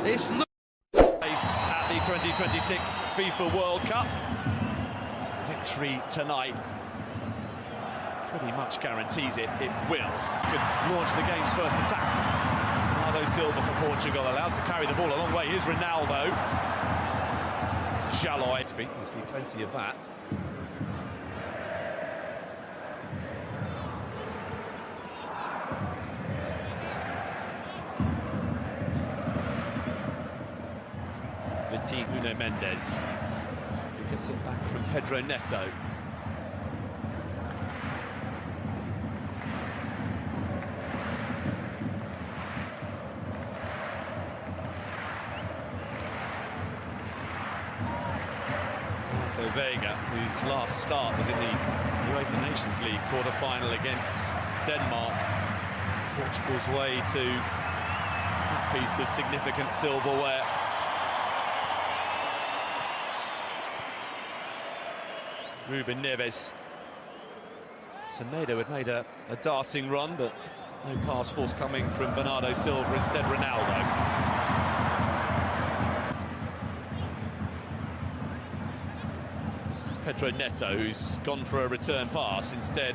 This looks at the 2026 FIFA World Cup. Victory tonight pretty much guarantees it. It will. Could launch the game's first attack. Bernardo Silva for Portugal, allowed to carry the ball a long way. Here's Ronaldo. Jaloi. You see plenty of that. Nuno Mendes, who gets it back from Pedro Neto. Vega, whose last start was in the UEFA Nations League quarter-final against Denmark. Portugal's way to that piece of significant silverware. Ruben Neves. Semedo had made a darting run, but no pass forthcoming from Bernardo Silva, instead Ronaldo. Pedro Neto, who's gone for a return pass, instead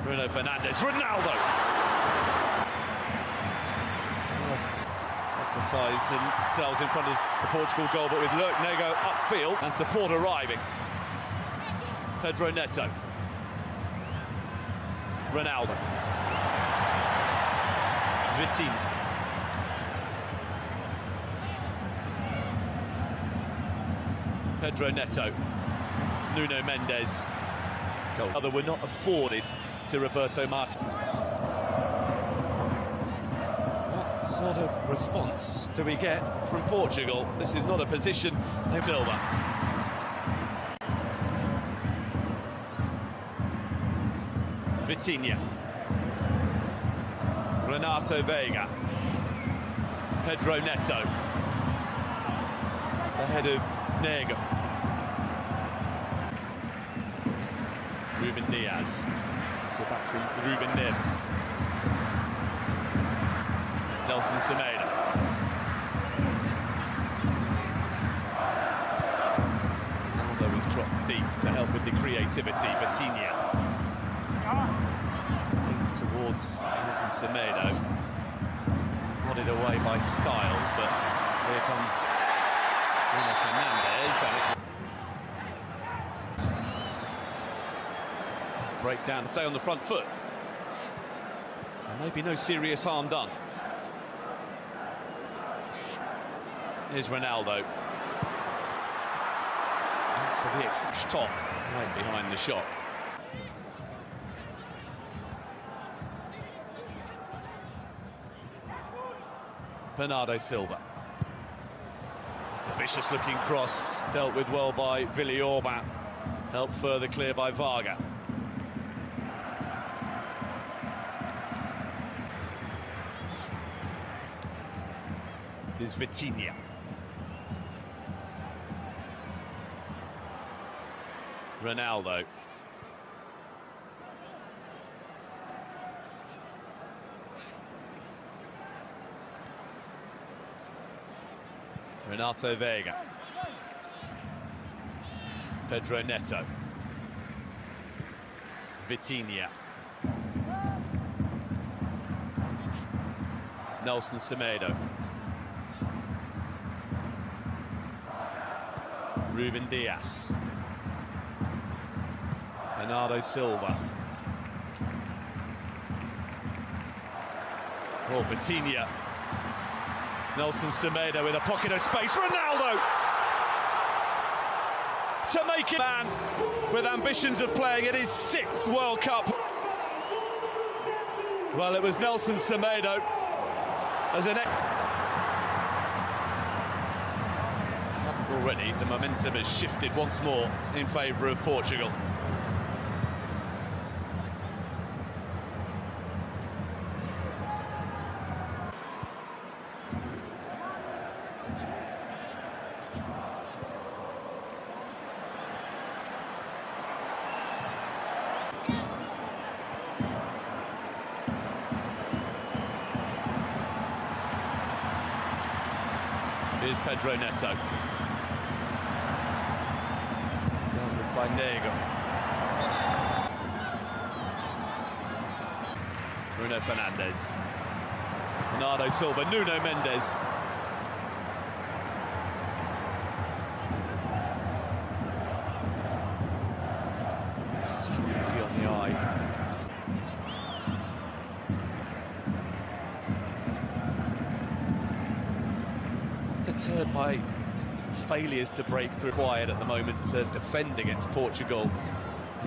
Bruno Fernandes. Ronaldo! First exercise themselves in front of the Portugal goal, but with Lurk Nego upfield and support arriving. Pedro Neto. Ronaldo. Vitinha. Pedro Neto. Nuno Mendes. Goal. Other were not afforded to Roberto Martinez. What sort of response do we get from Portugal? This is not a position. Silva. Vitinha. Renato Vega. Pedro Neto. The head of Nego. Ruben Diaz. So back from Ruben Neves. Nelson Semedo. Ronaldo was dropped deep to help with the creativity. Vitinha. Towards Nelson Semedo, nodded away by Styles, but here comes Bruno Fernandes, and break down, stay on the front foot. So maybe no serious harm done. Here's Ronaldo. For the top, right behind the shot. Bernardo Silva. It's a vicious-looking cross, dealt with well by Villiorban, helped further clear by Varga. There's Vitinha. Ronaldo. Renato Vega. Pedro Neto. Vitinha. Nelson Semedo. Ruben Diaz. Bernardo Silva. Oh, Vitinha. Nelson Semedo with a pocket of space. Ronaldo! To make it, man with ambitions of playing in his 6th World Cup. Well, it was Nelson Semedo as an... Already, the momentum has shifted once more in favour of Portugal. Here's Pedro Neto. Dealt with by Nego. Bruno Fernandes. Bernardo Silva. Nuno Mendes. So easy on the eye. Deterred by failures to break through quiet at the moment, to defend against Portugal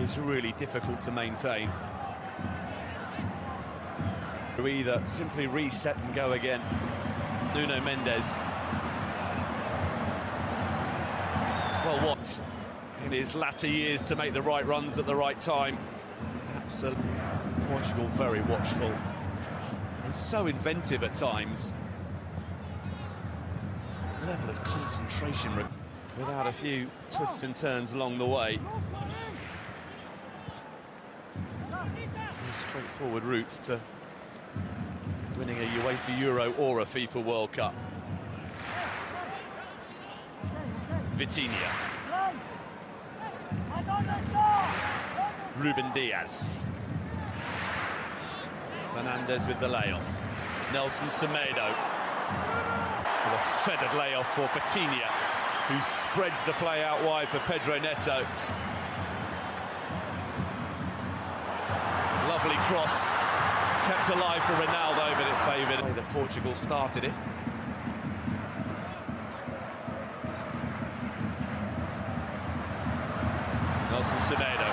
is really difficult to maintain. To either simply reset and go again. Nuno Mendes. Well, what in his latter years to make the right runs at the right time. Absolutely. Portugal very watchful and so inventive at times. Level of concentration without a few twists and turns along the way. Straightforward routes to winning a UEFA Euro or a FIFA World Cup. Vitinha. Ruben Diaz. Fernandes with the layoff. Nelson Semedo. With a feathered layoff for Vitinha, who spreads the play out wide for Pedro Neto. Lovely cross, kept alive for Ronaldo, but it favoured the way that Portugal started it. Nelson Semedo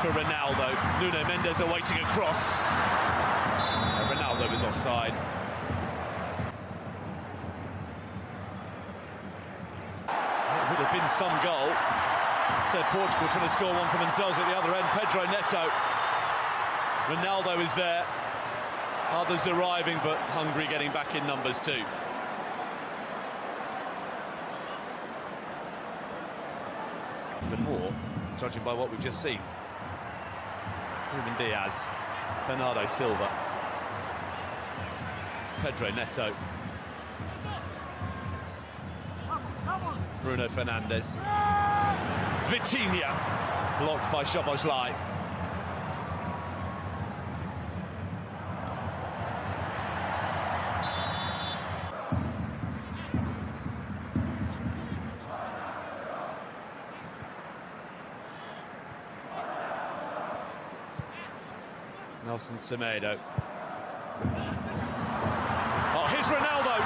for Ronaldo. Nuno Mendes awaiting a cross. Ronaldo was offside. It would have been some goal. Instead, Portugal trying to score one for themselves at the other end. Pedro Neto. Ronaldo is there. Others arriving, but Hungary getting back in numbers too. Even more, judging by what we've just seen. Ruben Diaz. Bernardo Silva. Pedro Neto. Bruno Fernandes. Vitinha. Blocked by Szoboszlai. Nelson Semedo. Oh, here's Ronaldo,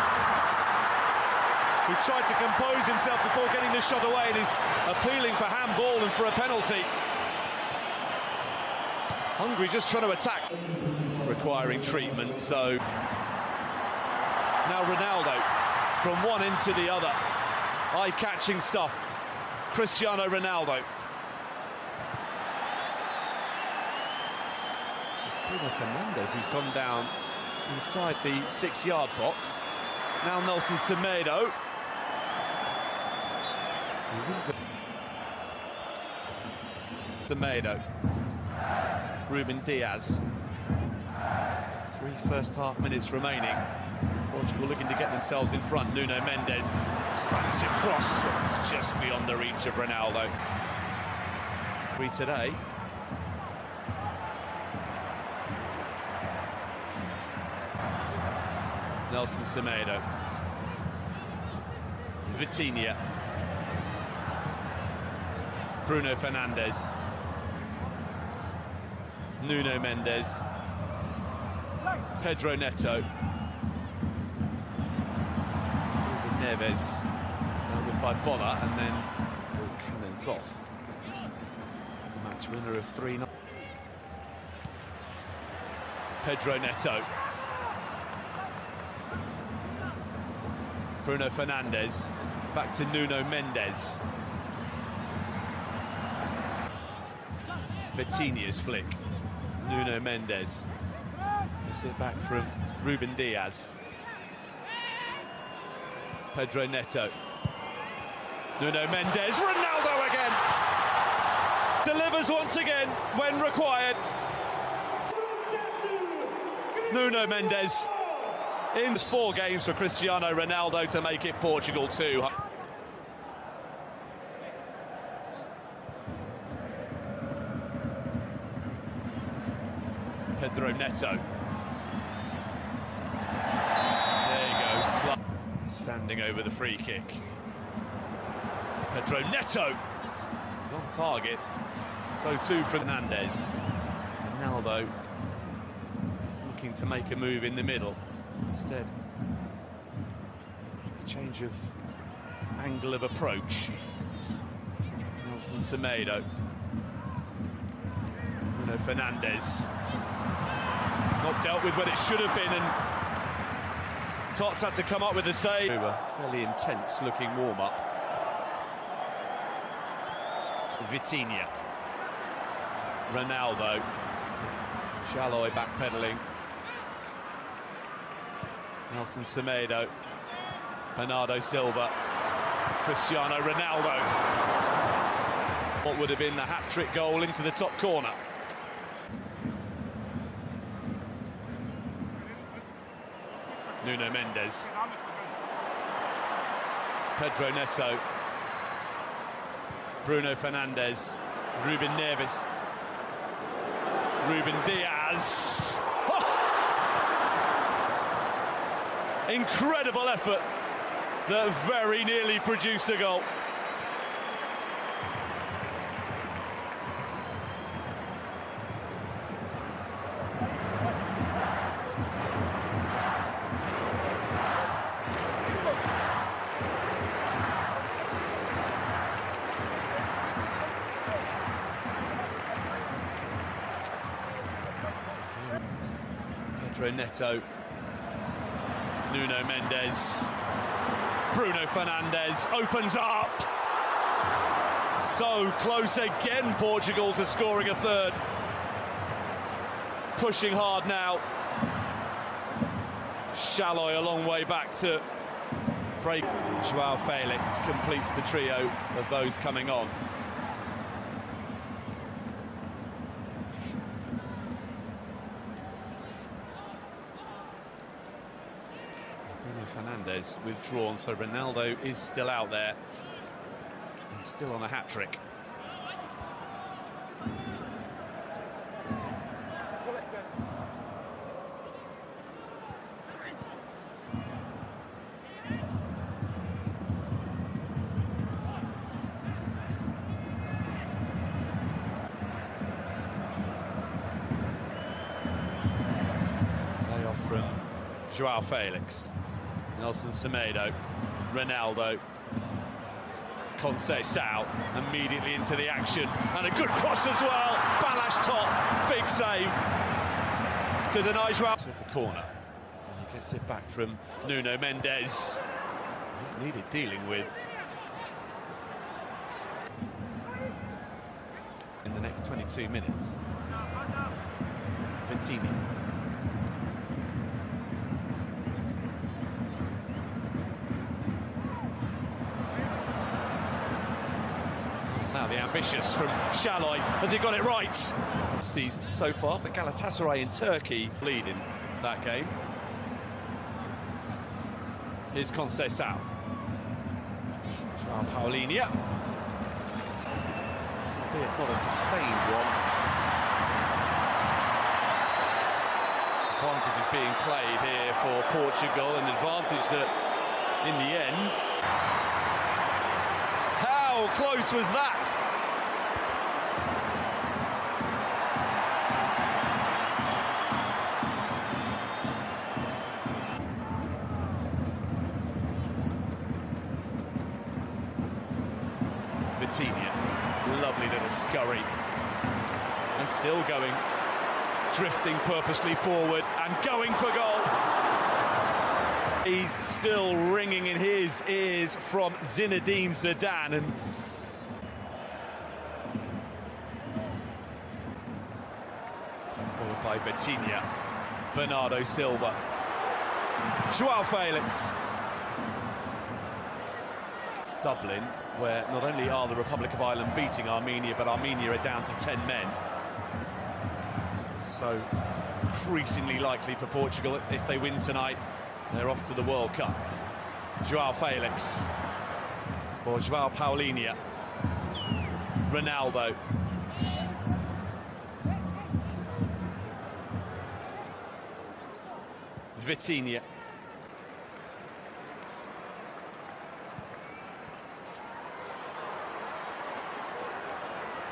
who tried to compose himself before getting the shot away and is appealing for handball and for a penalty. Hungary just trying to attack, requiring treatment, so now Ronaldo from one end to the other. Eye-catching stuff. Cristiano Ronaldo. It's Bruno Fernandes who's gone down inside the 6-yard box. Now Nelson Semedo. Semedo. Ruben Diaz. 3 first-half minutes remaining. Portugal looking to get themselves in front. Nuno Mendes. Expansive cross. It's just beyond the reach of Ronaldo. Free today. Nelson Semedo. Vitinha. Bruno Fernandes. Nuno Mendes. Pedro Neto. Ruben Neves. Down with by Bola, and then ball cannons off. The match winner of 3-0. Pedro Neto. Bruno Fernandes. Back to Nuno Mendes. Vitinha's flick. Nuno Mendes. Gets it back from Ruben Diaz. Pedro Neto. Nuno Mendes. Ronaldo again. Delivers once again when required. Nuno Mendes. In 4 games for Cristiano Ronaldo to make it Portugal 2. Pedro Neto. There you go, standing over the free kick. Pedro Neto is on target, so too Fernandes. Ronaldo is looking to make a move in the middle. Instead, a change of angle of approach. Nelson Semedo. Bruno Fernandes. Not dealt with when it should have been, and Tots had to come up with a save. Fairly intense looking warm-up. Vitinha. Ronaldo. Shalloy backpedaling. Nelson Semedo. Bernardo Silva. Cristiano Ronaldo. What would have been the hat-trick goal into the top corner. Nuno Mendes. Pedro Neto. Bruno Fernandes. Ruben Neves. Ruben Diaz. Oh! Incredible effort that very nearly produced a goal. Pedro Neto. Nuno Mendes. Bruno Fernandes opens up. So close again, Portugal, to scoring a third. Pushing hard now. Shalloy a long way back to break. Joao Felix completes the trio of those coming on. Fernandes withdrawn, so Ronaldo is still out there and still on a hat-trick. Layoff from Joao Felix. Nelson Semedo, Ronaldo, Conceição immediately into the action, and a good cross as well. Balash top, big save to deny Joao. To the corner, and he gets it back from Nuno Mendes. Needed dealing with in the next 22 minutes. Vitinha. Now the ambitious from Shalloy. Has he got it right? Season so far for Galatasaray in Turkey, leading that game. Here's Conceição. João Paulinho. Albeit not a sustained one. Advantage is being played here for Portugal, an advantage that, in the end, how close was that? Vitinha, lovely little scurry, and still going, drifting purposely forward and going for goal. He's still ringing in his ears from Zinedine Zidane, and followed by Vitinha, Bernardo Silva, Joao Felix. Dublin, where not only are the Republic of Ireland beating Armenia, but Armenia are down to 10 men. So increasingly likely for Portugal, if they win tonight, They're off to the World Cup. Joao Felix for Joao Paulinho. Ronaldo. Vitinha.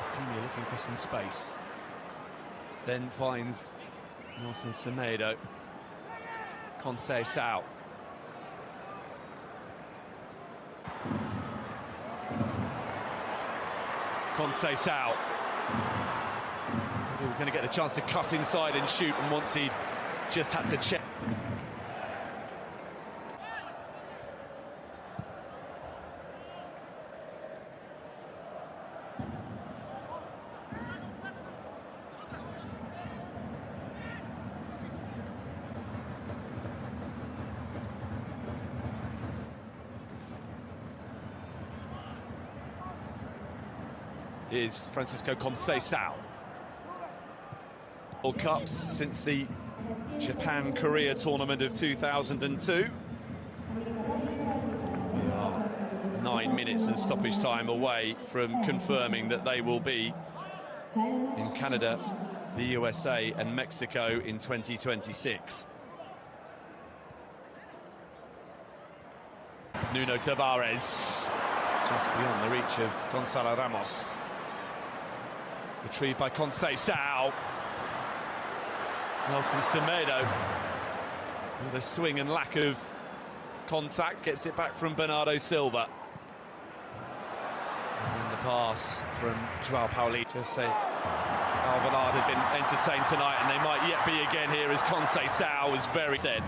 Vitinha looking for some space. Then finds Nelson Semedo. Conceição. Conceição. He was going to get the chance to cut inside and shoot, and once he just had to check. Is Francisco Conceição. World Cups since the Japan-Korea tournament of 2002. 9 minutes and stoppage time away from confirming that they will be in Canada, the USA and Mexico in 2026. Nuno Tavares, just beyond the reach of Gonzalo Ramos. Retrieved by Conceição. Nelson Semedo, with a swing and lack of contact, gets it back from Bernardo Silva. And then the pass from Joao Paulinho. Just say Alvarado had been entertained tonight, and they might yet be again here as Conceição was very dead.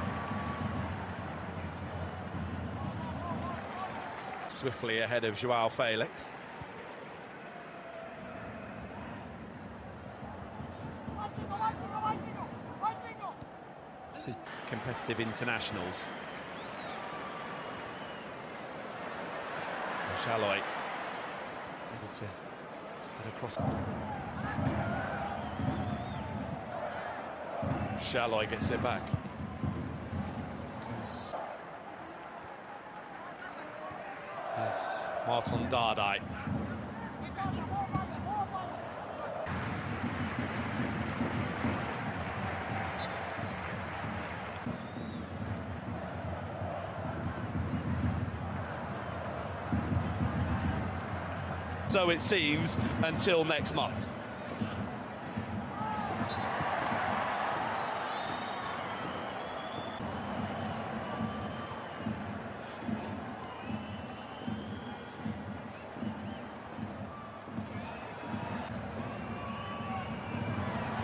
Swiftly ahead of Joao Felix. This is competitive internationals. Shalloy able to get across. Shalloy gets it back. There's Martin Dardai. So it seems until next month.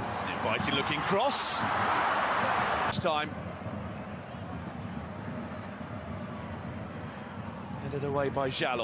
It's an inviting looking cross. Time. Headed away by Jallo.